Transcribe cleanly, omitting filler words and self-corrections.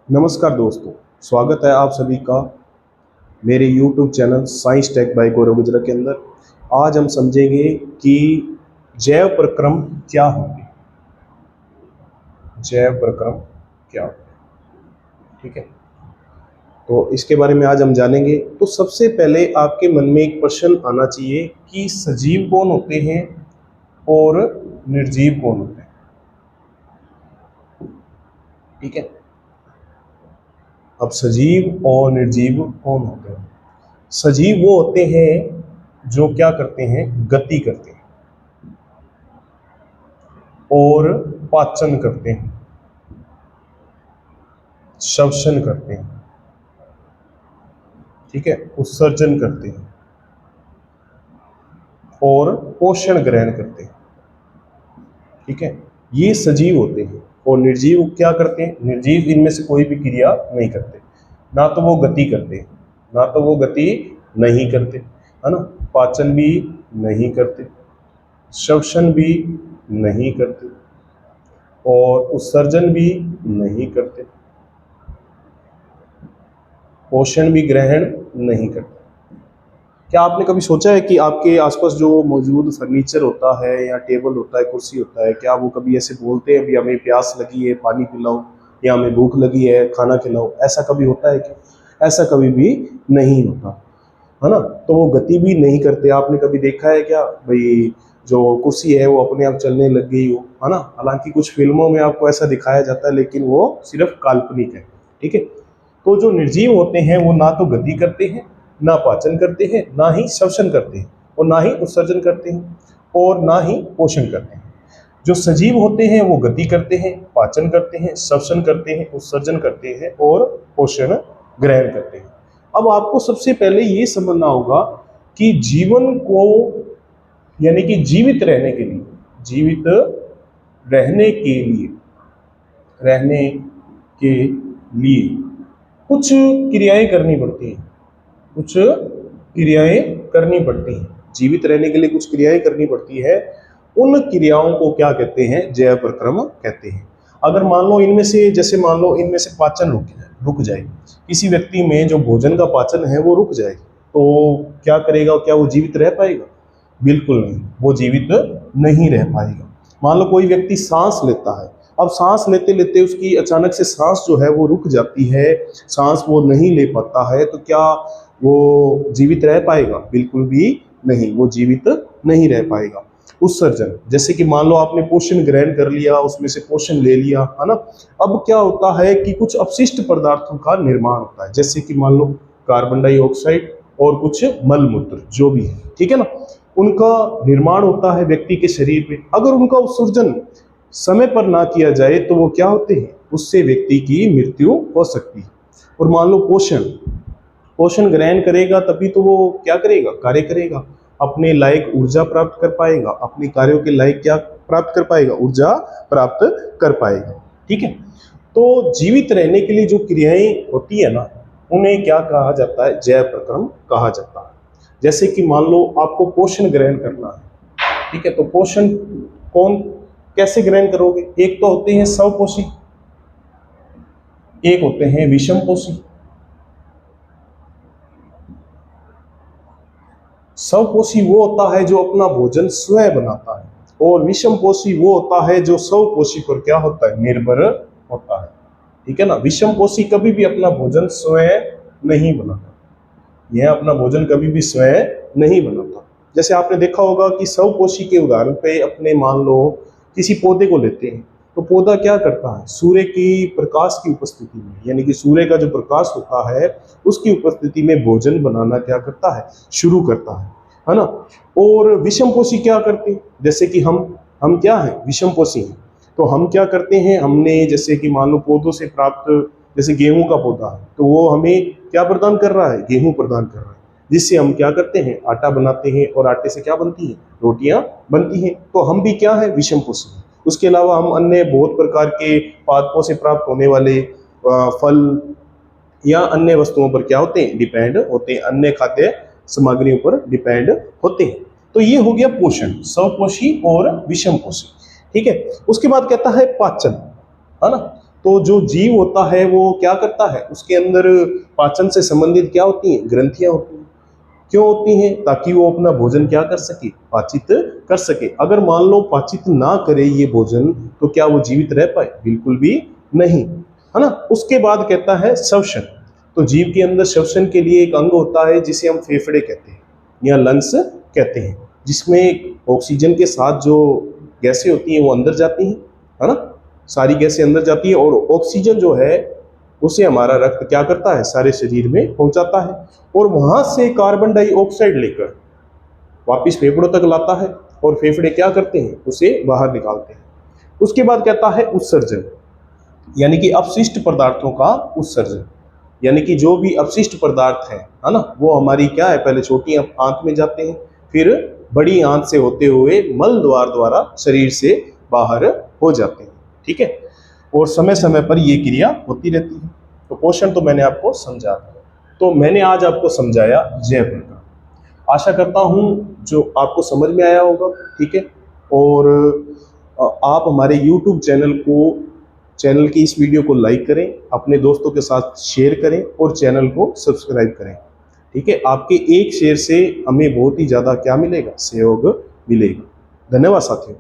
नमस्कार दोस्तों, स्वागत है आप सभी का मेरे YouTube channel science tech by Gaurav Gujra के अंदर। आज हम समझेंगे कि जैव प्रक्रम क्या होंगे। जैव प्रक्रम क्या होंगे, ठीक है। तो इसके बारे में आज हम जानेंगे। तो सबसे पहले आपके मन में एक प्रश्न आना चाहिए कि सजीव कौन होते हैं और निर्जीव कौन होते हैं, ठीक है। अब सजीव और निर्जीव कौन होते हैं? सजीव वो होते हैं जो क्या करते हैं, गति करते हैं और पाचन करते हैं, श्वसन करते हैं, ठीक है, उत्सर्जन करते हैं और पोषण ग्रहण करते हैं, ठीक है। ये सजीव होते हैं। और निर्जीव क्या करते हैं? निर्जीव इनमें से कोई भी क्रिया नहीं करते। ना तो वो गति करते हैं, ना तो वो गति नहीं करते, है ना। पाचन भी नहीं करते, श्वसन भी नहीं करते और उत्सर्जन भी नहीं करते, पोषण भी ग्रहण नहीं करते। क्या आपने कभी सोचा है कि आपके आसपास जो मौजूद फर्नीचर होता है या टेबल होता है, कुर्सी होता है, क्या वो कभी ऐसे बोलते हैं अभी हमें प्यास लगी है पानी पिलाओ, या हमें भूख लगी है खाना खिलाओ? ऐसा कभी होता है क्या? ऐसा कभी भी नहीं होता, है ना। तो वो गति भी नहीं करते। आपने कभी देखा है क्या भाई जो कुर्सी है वो अपने आप चलने लग गई हो, है ना। हालांकि कुछ फिल्मों में आपको ऐसा दिखाया जाता है, लेकिन वो सिर्फ काल्पनिक है, ठीक है। तो जो निर्जीव होते हैं वो ना तो गति करते हैं, ना पाचन करते हैं, ना ही श्वसन करते हैं और ना ही उत्सर्जन करते हैं और ना ही पोषण करते हैं। जो सजीव होते हैं वो गति करते हैं, पाचन करते हैं, श्वसन करते हैं, उत्सर्जन करते हैं और पोषण ग्रहण करते हैं। अब आपको सबसे पहले ये समझना होगा कि जीवन को, यानी कि जीवित रहने के लिए, जीवित रहने के लिए, रहने के लिए कुछ क्रियाएं करनी पड़ती हैं, कुछ क्रियाएं करनी पड़ती हैं। जीवित रहने के लिए कुछ क्रियाएं करनी पड़ती है। उन क्रियाओं को क्या कहते हैं? जैव प्रक्रम कहते हैं। अगर मान लो इनमें से, जैसे मान लो इनमें से पाचन रुक जाए, किसी व्यक्ति में जो भोजन का पाचन है वो रुक जाए, तो क्या करेगा? क्या वो जीवित रह पाएगा? बिल्कुल नहीं, वो जीवित नहीं रह पाएगा। मान लो कोई व्यक्ति सांस लेता है, अब सांस लेते लेते उसकी अचानक से सांस जो है वो रुक जाती है, सांस वो नहीं ले पाता है, तो क्या वो जीवित रह पाएगा? बिल्कुल भी नहीं, वो जीवित नहीं रह पाएगा। उत्सर्जन, जैसे कि मान लो आपने पोषण ग्रहण कर लिया, उसमें से पोषण ले लिया, है ना। अब क्या होता है कि कुछ अपशिष्ट पदार्थों का निर्माण होता है, जैसे कि मान लो कार्बन डाइऑक्साइड और कुछ मलमूत्र जो भी है, ठीक है ना, उनका निर्माण होता है व्यक्ति के शरीर में। अगर उनका उत्सर्जन समय पर ना किया जाए तो वो क्या होते हैं? उससे व्यक्ति की मृत्यु हो सकती है। और मान लो पोषण, पोषण ग्रहण करेगा तभी तो वो क्या करेगा? कार्य करेगा, अपने लायक ऊर्जा प्राप्त कर पाएगा, अपने कार्यों के लायक क्या प्राप्त कर पाएगा? ऊर्जा प्राप्त कर पाएगा, ठीक है। तो जीवित रहने के लिए जो क्रियाएं होती है ना, उन्हें क्या कहा जाता है? जैव प्रक्रम कहा जाता है। जैसे कि मान लो आपको पोषण ग्रहण करना है, ठीक है, तो पोषण कौन कैसे ग्रहण करोगे? एक तो होते हैं स्वपोषी, एक होते हैं विषमपोषी। स्वपोषी वो होता है जो अपना भोजन स्वयं बनाता है, और विषमपोषी वो होता है जो स्वपोषी पर क्या होता है? निर्भर होता है, ठीक है ना। विषमपोषी कभी भी अपना भोजन स्वयं नहीं बनाता, यह अपना भोजन कभी भी स्वयं नहीं बनाता। जैसे आपने देखा होगा कि स्वपोषी के उदाहरण पे अपने मान लो किसी पौधे को लेते हैं, तो पौधा क्या करता है? सूर्य की प्रकाश की उपस्थिति में, यानी कि सूर्य का जो प्रकाश होता है उसकी उपस्थिति में भोजन बनाना क्या करता है? शुरू करता है ना। और विषमपोषी क्या करते हैं? जैसे कि हम क्या हैं? विषमपोषी हैं। तो हम क्या करते हैं? हमने जैसे कि मान लो पौधों से प्राप्त, जैसे गेहूं का पौधा है, तो वो हमें क्या प्रदान कर रहा है? गेहूं प्रदान कर रहा है, जिससे हम क्या करते हैं? आटा बनाते हैं, और आटे से क्या बनती है? रोटियां बनती हैं। तो हम भी क्या है? विषमपोषी। उसके अलावा हम अन्य बहुत प्रकार के पादपों से प्राप्त होने वाले फल या अन्य वस्तुओं पर क्या होते हैं? डिपेंड होते हैं, अन्य खाद्य सामग्रियों पर डिपेंड होते हैं। तो ये हो गया पोषण, स्वपोषी और विषमपोषी, ठीक है। उसके बाद कहता है पाचन, है ना। तो जो जीव होता है वो क्या करता है, उसके अंदर पाचन से संबंधित क्या होती हैं, ग्रंथियां होती हैं। क्यों होती हैं? ताकि वो अपना भोजन क्या कर सके, पाचित कर सके। अगर मान लो पाचित ना करे ये भोजन, तो क्या वो जीवित रह पाए? बिल्कुल भी नहीं, है ना। उसके बाद कहता है श्वसन। तो जीव के अंदर श्वसन के लिए एक अंग होता है जिसे हम फेफड़े कहते हैं या लंग्स कहते हैं, जिसमें ऑक्सीजन के साथ जो गैसें होती हैं वो अंदर जाती हैं, है ना। सारी गैसें अंदर जाती है और ऑक्सीजन जो है उसे हमारा रक्त क्या करता है, सारे शरीर में पहुंचाता है, और वहां से कार्बन डाइऑक्साइड लेकर वापिस फेफड़ों तक लाता है, और फेफड़े क्या करते हैं, उसे बाहर निकालते हैं। उसके बाद कहता है उत्सर्जन, यानी कि अपशिष्ट पदार्थों का उत्सर्जन। यानी कि जो भी अपशिष्ट पदार्थ हैं, है ना, वो हमारी क्या है, पहले छोटी आंत में जाते हैं, फिर बड़ी आंत से होते हुए मल द्वार द्वारा शरीर से बाहर हो जाते हैं। ठीक है, और समय समय पर ये क्रिया होती रहती है। तो पोषण तो मैंने आपको समझा, तो मैंने आज आपको समझाया जैव प्रकार। आशा करता हूँ जो आपको समझ में आया होगा। ठीक है, और आप हमारे YouTube चैनल की इस वीडियो को लाइक करें, अपने दोस्तों के साथ शेयर करें और चैनल को सब्सक्राइब करें। ठीक है, आपके एक शेयर से हमें बहुत ही ज़्यादा क्या मिलेगा, सहयोग मिलेगा। धन्यवाद साथियों।